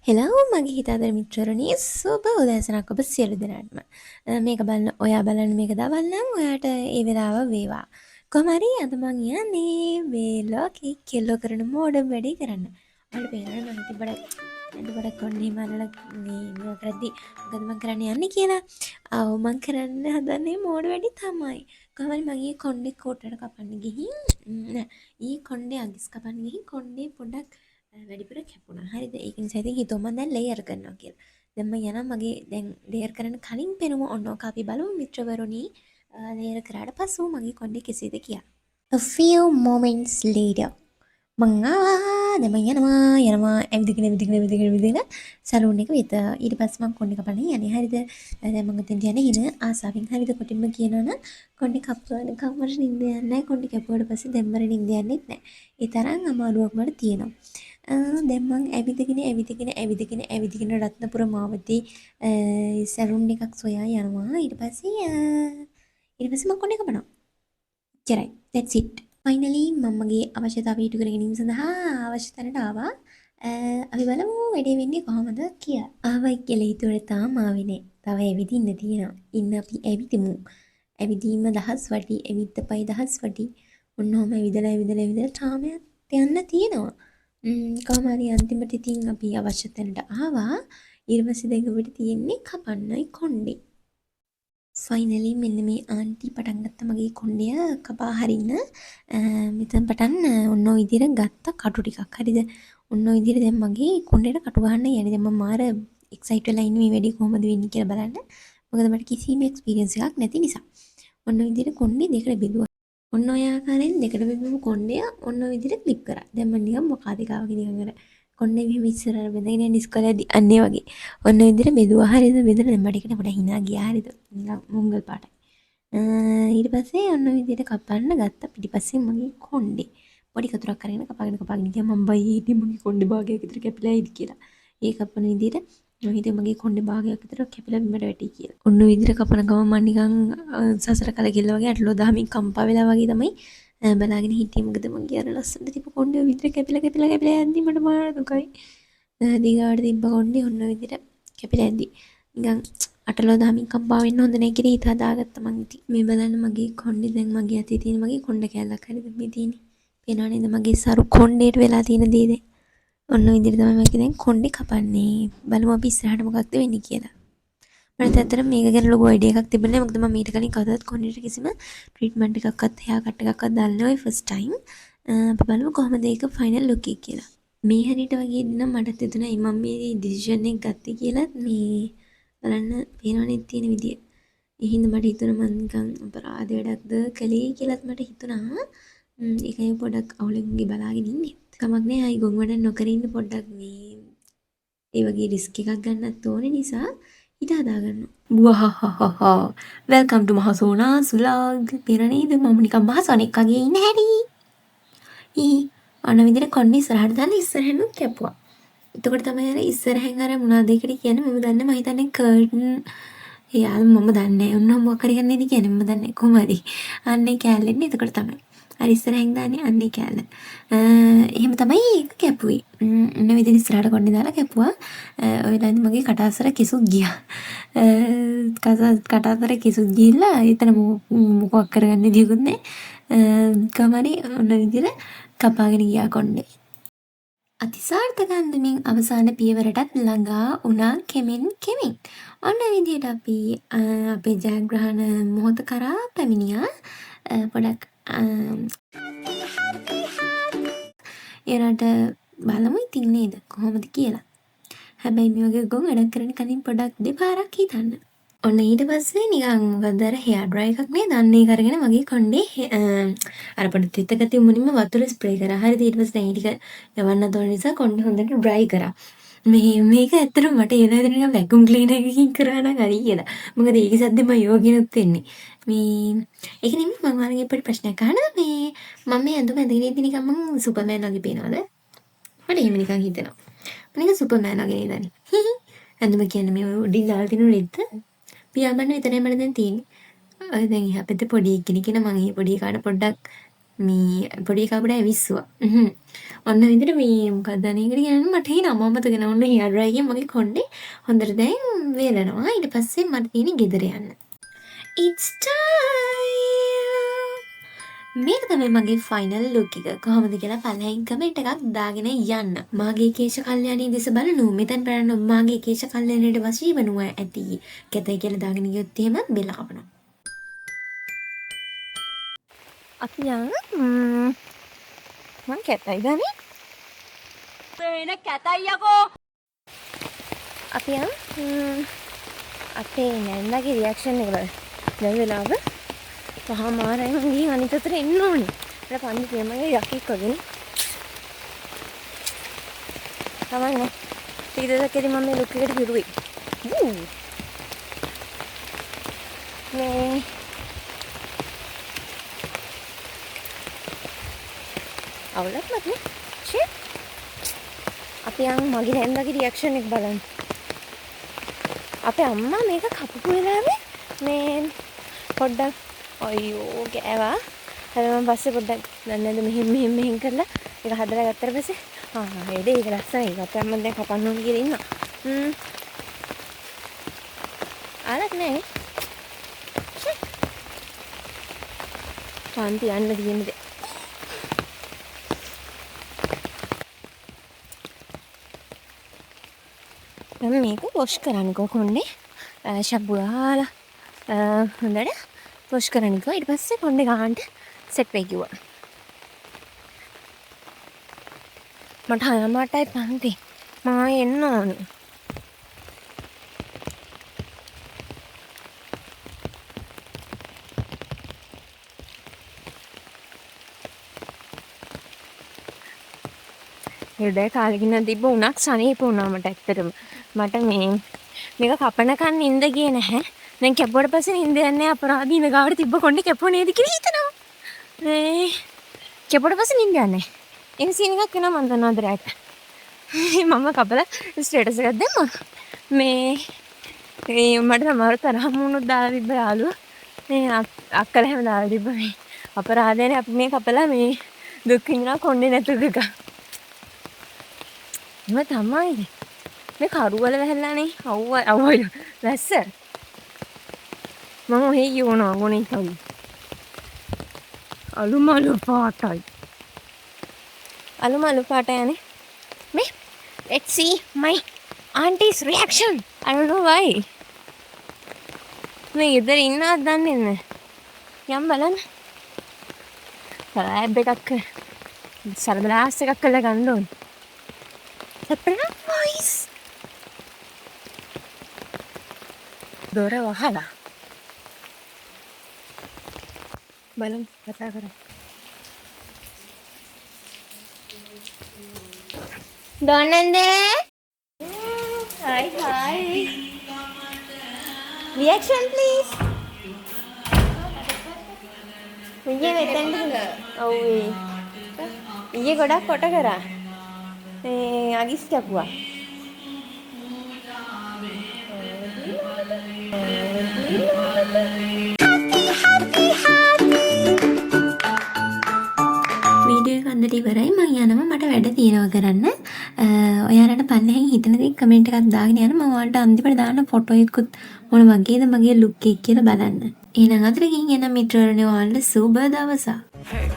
Hello මගේ හිතාදර මිත්‍රවරුනි සුබ උදෑසනක් ඔබ සියලු දෙනාටම. මේක බලන්න ඔයා බලන්න මේක දවල් නම් ඔයාට ඒ වෙලාව වේවා. කොහොම හරි අද මං යන්නේ මේ ලෝකේ කෙල්ලෝ කරන මෝඩ වැඩේ කරන්න. ඔයාලට පේනවද මම ඉතින් බඩක් කොන්නේ මලලා මේ කරද්දි මොකද මං කරන්න යන්නේ කියලා. ආව් මං කරන්න හදන්නේ මෝඩ වැඩේ තමයි. කොහොම හරි මගේ කොණ්ඩේ කොටට කපන්න ගිහින් නෑ ඊ කොණ්ඩේ අගිස් කපන්න ගිහින් කොණ්ඩේ පොඩ්ඩක් වැඩිපුර කැපුණා. හරිද? ඒක නිසා ඉතින් හිතුවා මම දැන් ලේයර් කරනවා කියලා. දැන් මම යනවා මගේ දැන් ලේයර් කරන්න කලින් පෙනුම ඔන්න ඔක අපි බලමු මිත්‍රවරුනි. ලේයර් කරාට පස්සෙ මගේ කොණ්ඩේ කෙසේද කියලා. A few moments later මං ආවා දැන් මං යනවා ඇවිදගෙන සලූන් එක වෙත. ඊට පස්සේ මං කොණ්ඩේ කපන්න යන්නේ. හරිද? දැන් මං උතෙන් යන්නේ හින ආසාවෙන්. හරිද? කොටින්ම කියනවනම් කොණ්ඩේ කප්පුවාන කවමර නිින්ද යන්නේ නැහැ. කොණ්ඩේ කැපුවාට පස්සේ දැම්මර නිින්ද යන්නෙත් නැහැ. ඒ තරම් අමාරුවක් මට තියෙනවා. දැන් මං ඇවිදගෙන රත්නපුර මාවතේ සැලුන් එකක් සොයා යනවා. ඊට පස්සේ මං කොණ්ඩේ කපනවා. එච්චරයි. That's it. ෆයිනලි මම මගේ අවශ්‍යතාවය ඉටු කර ගැනීම සඳහා අවශ්‍ය තැනට ආවා. අපි බලමු වැඩේ වෙන්නේ කොහොමද කියලා. ආවයි කියලා හිතුවට තාම ආවේ නෑ. තව ඇවිදින්න තියෙනවා. ඉන්න අපි ඇවිදිමු. ඇවිදීම දහස් වටි, ඇවිද්ද පයි දහස් වටි. ඔන්නෝම ඇවිදලා තාම යන්න තියෙනවා. කොහොම හරි අන්තිමට ඉතින් අපි අවශ්‍ය තැනට ආවා. ඊට පස්සේ දැන් අපිට තියෙන්නේ කපන්නයි කොණ්ඩේ. ෆයිනලි මෙන්න මේ ආන්ටි පටන් ගත්ත මගේ කොණ්ඩය කපා හරින්න. මෙතන පටන් ඔන්න ඔය විදිහට ගත්ත කටු ටිකක්. හරිද? ඔන්න ඔය විදිහට දැන් මගේ කොණ්ඩේට කටු ගහන්න යන්නේ. දැන් මම මාර එක්සයිට් වෙලා ඉන්නේ මේ වැඩේ කොහොමද වෙන්නේ කියලා බලන්න. මොකද මට කිසිම එක්ස්පීරියන්ස් එකක් නැති නිසා. ඔන්න ඔය විදිහට කොණ්ඩේ දෙකට බෙදුවා. ඔන්න ඔය ආකාරයෙන් දෙකට බෙදපු කොණ්ඩය ඔන්න ඔය විදිහට ක්ලිප් කරා. දැන් මම නිකන් මොකද එකා වගේ නිකන් අර කොණ්ඩේ මෙහෙම ඉස්සරහට බෙදගෙන යන ඉස්කෝලේදී අන්නේ වගේ. ඔන්න ඔය විදිහට බෙදුවා. හරිද? බෙදලා දැන් මට එකට පොඩ hina ගියා. හරිද? නිකන් මුංගල් පාටයි. ඊට පස්සේ ඔන්න ඔය විදිහට කපන්න ගත්තා. පිටිපස්සේ මගේ කොණ්ඩේ පොඩි කතුරක් අරගෙන කපාගෙන ගියා. මම බයි හිටියේ මගේ කොණ්ඩේ භාගයක් විතර කැපිලා ඉදි කියලා. ඒ කපන විදිහට මම හිතුවේ මගේ කොණ්ඩේ භාගයක් විතර කැපිලා බිමට වැටි කියලා. ඔන්න ඔය විදිහට කපන ගමන් මම නිකන් සසර කලකිරලා වගේ අටලෝ දහමින් කම්පා වෙලා වගේ තමයි බලාගෙන හිටියේ. මොකද මගේ අර ලස්සනට තිබ්බ කොණ්ඩේ විතර කැපිලා යද්දි මට මාර දුකයි. දිගාවට තිබ්බ කොණ්ඩේ ඔන්න ඔය විදිහට කැපිලා යද්දි නිකන් අටලෝ දහමින් කම්පා වෙන්න හොඳ නැහැ කියලා හිත හදාගත්තා මං ඉතින්. මේ බලන්න මගේ කොණ්ඩේ දැන් මගේ අතේ තියෙන මගේ කොණ්ඩ කෑල්ලක් හරිද මේ තියෙන්නේ. පේනව නේද මගේ සරු කොණ්ඩේට වෙලා තියෙන දේ දැන්. ඔන්න ඔය විදිහට තමයි මම දැන් කොණ්ඩේ කපන්නේ. බලමු අපි ඉස්සරහට මොකක්ද වෙන්නේ කියලා. මට ඇත්තටම මේක ගැන ලොකු අයිඩියා එකක් තිබුණේ නැහැ. මොකද මම ඊට කලින් කවදාවත් කොණ්ඩේට කිසිම ට්‍රීට්මන්ට් එකක්වත් හෙයා කට් එකක්වත් දාලා නැහැ. First time. අපි බලමු කොහොමද ඒක ෆයිනල් ලුක් එක කියලා. මේ හැරියට වගේ නම් මට හිතුණා මම මේ ඩිසිෂන් එක ගත්තේ කියලා මේ බලන්න පේනවනේ තියෙන විදිය. ඒ හින්දා මට හිතුණා මම නිකන් අපරාධ වැඩක්ද කළේ කියලාත් මට හිතුණා. ඒකයි පොඩක් අවුලෙන් බලාගෙන ඉන්නේ. කමක් නෑ අයි ගොන් වැඩ නොකර ඉන්න පොඩ්ඩක් මේ ඒ වගේ රිස්ක් එකක් ගන්නත් ඕනේ නිසා හිත හදාගන්නවා. වහහහහ වෙල්කම් ටු මහසෝනා සුලාග්. පේනනේද මම නිකන් මහසොනෙක් වගේ ඉන්න හැටි. අන විදිහට කොණ්ඩේ ඉස්සරහට දාලා ඉස්සරහෙන් කැපුවා. එතකොට තමයි අර ඉස්සරහෙන් අර මොනවද ඒකට කියන්නේ මම දන්නේ මම හිතන්නේ කර්ටන් එයාල මම දන්නේ ඔන්න මොකක් හරි ගන්නේද කියන්නේ මම දන්නේ කොහොම හරි අන්නේ කෑල්ලෙන්නේ එතකොට තමයි අර ඉස්සරහෙන් දාන්නේ අන්නේ කෑල්ල එහෙම තමයි ඒක කැපුවේ ඔන්න විදිහට ඉස්සරහට කොණ්ඩේ දාලා කැපුවා ඔය ළඟ මගේ කට අසර කිසුත් ගියා කට අසර කිසුත් ගිහිල්ලා එතන මොකක් කරගන්නේ දියුකුත් නැහැ කමරි ඔන්න විදිහට කපාගෙන ගියා කොණ්ඩේ අතිසාර්ථක අන්දමින් අවසාන පියවරටත් ළඟා වුණා කෙමෙන්. ඔන්න විදිහට අපි අපේ ජයග්‍රහණ මොහොත කරා පැමිණියා. පොඩක් එරට බලමු ඉතින් නේද කොහොමද කියලා. හැබැයි මේ වගේ ගොන් වැඩක් කරන්න කලින් පොඩක් දෙපාරක් හිතන්න. ඔන්න ඊට පස්සේ නිකන් මොකද අර හෙයා ඩ්‍රයි එකක් නේ දන්නේ කරගෙන මගේ කොණ්ඩේ අර පොඩි තිතකති මුනින්ම වතුර ස්ප්‍රේ කරා. හරිද ඊට පස්සේ දැන් ටික යවන්න තෝරන නිසා කොණ්ඩේ හොඳට ඩ්‍රයි කරා. මේක ඇත්තටම මට ඒ වෙලාවට නිකන් වැකියුම් ක්ලීනර් එකකින් කරා නම් හරි කියලා. මොකද ඒකේ සද්දෙම යෝගිනුත් වෙන්නේ. මේ ඒක නෙමෙයි මම ආරගේ පොඩි ප්‍රශ්නයක් අහනවා. මම මේ ඇඳුම ඇඳගෙන ඉඳි නිකන් මං සුපර්මෑන් වගේ පේනවද? මට එහෙම නිකන් හිතෙනවා. මම නිකන් සුපර්මෑන් වගේ නේදනේ. ඇඳුම කියන්නේ මේ උඩින් දාලා තියෙන රෙද්ද? පියාඹන්න විතරයි මට දැන් තියෙන්නේ. දැන් එහා පැත්තේ පොඩි කෙනෙක් ඉන්න මං ඒ පොඩි කාට පොඩ්ඩක් මේ පොඩි කපුට ඇවිස්සුවා. ඔන්න විදිහට මේ මොකක්ද අනේකට කියන්නේ මට හිනා මම මතක නෑ ඔන්න හෙයර් ඩ්‍රයර් එකෙන් මගේ කොණ්ඩේ හොඳට දැන් වේලනවා. ඊට පස්සේ මට තියෙන්නේ ගෙදර යන්න. It's time. මේක තමයි මගේ ෆයිනල් ලුක් එක. කොහොමද කියලා පළවෙනි කමෙන්ට් එකක් දාගෙන යන්න. මාගේ කේශ කල්යාණී දෙස බලනු මෙතෙන් බලන්න මාගේ කේශ කල්යාණීට වශී වනුව ඇති. කැතයි කියලා දාගෙන ගියොත් එහෙම බෙල්ල කපනවා. අපි යන් මං කැතයි ගනේ. වෙන කැතයි යකෝ. අපි යන් අපේ නැන්දාගේ රියැක්ෂන් එක බලන්න. දැන් වෙලාව මහා මාරයි මං ගිහින් අනිත් අතට එන්න ඕනේ. අපේ පන්ති මගේ යකෙක් වගේ. තමයි ටික දවසකදී මම මේ ලුක් එකට පිරුවේ. මේ අවුලක් නැත්නේ. ෂිට්. අපි යන් මගේ නැන්දාගේ රියැක්ෂන් එක බලන්න. අපේ අම්මා මේක කපපු වෙලාවේ මේ පොඩ්ඩක් අයියෝ ගෑවා. හරි මම පස්සේ පොඩ්ඩක් දැන් මෙහෙම කරලා ඒක හදලා ගත්තට පස්සේ ඒක ලස්සනයි. අපේ අම්මා දැන් කපන්න ඕන කියලා ඉන්නවා. ආලක් නෑ. පන්ති යන්න තියෙන්නේ. මම මේක වොෂ් කරන්නකෝ කොණ්ඩේ ෂැම්පූ දාලා හොඳට වොෂ් කරන්නකෝ. ඊට පස්සේ කොණ්ඩේ ගාන්න සෙට් වෙයි කිව්වා. මට 6:00ටයි පන්ති. මම එන්න ඕනේ. හෘදය කාලෙකින් තිබ්බ උණක් සනීප වුණා මට ඇත්තටම. මට මේක කපනකන් නිින්ද ගියේ නැහැ. දැන් කැපුවට පස්සේ නිින්ද යන්නේ අපරාධී ඉන ගාවට තිබ්බ කොණ්ඩේ කැපුව නේද කියලා හිතනවා. මේ කැපුවට පස්සේ නිින්ද යන්නේ. එහෙම සීන් එකක් වෙනවා මම දන්නවද රැට. මම කපලා ස්ටේටස් එකක් දැම්මා. මේ මට සමහර තරහ මුණුත් දාලා තිබ්බ යාළුවා. මේ අක්කලා හැම දාලා තිබ්බ මේ අපරාධයනේ අපි මේ කපලා මේ දුක් විඳිනවා කොණ්ඩේ නැතුව එක. එහෙම තමයි. මේ කරුවල වැහැලානේ. අවුවයි. වැස්ස. මම ඔහේ යෝනවා ගොනේ තවි. අලුමලු පාටයි. අලුමලු පාට යන්නේ. මේ let's see my auntie's reaction. I don't know why. මේ ඉදර ඉන්නවද දන්නේ නැහැ. යම් බලන්න. ලැබ් එකක් සරබලාස් එකක් කරලා ගන්න ඕනේ. සර්ප්‍රයිස්. දොර වහලා. බලමු කතා කරමු. Donande. Hi. Reaction please. ඊයේ මෙතෙන්ද? ඔව් ඊයේ ගොඩක් කොට කරා. අගිස් කැපුවා. වීඩියෝ එක අන්දට ඉවරයි. මම යනවා මට වැඩ තියෙනවා කරන්න. ඔයාලට පල්ලෙහෙන් හිතන දේ කමෙන්ට් එකක් දාගෙන යන්න. මම ඔයාලට අන්තිමට දාන්න ෆොටෝ එකකුත් මොන වගේද මගේ ලුක් එක කියලා බලන්න. එහෙනම් අදට ගිහින් එන මිත්‍රයනේ ඔයාලට සුබ දවසක්.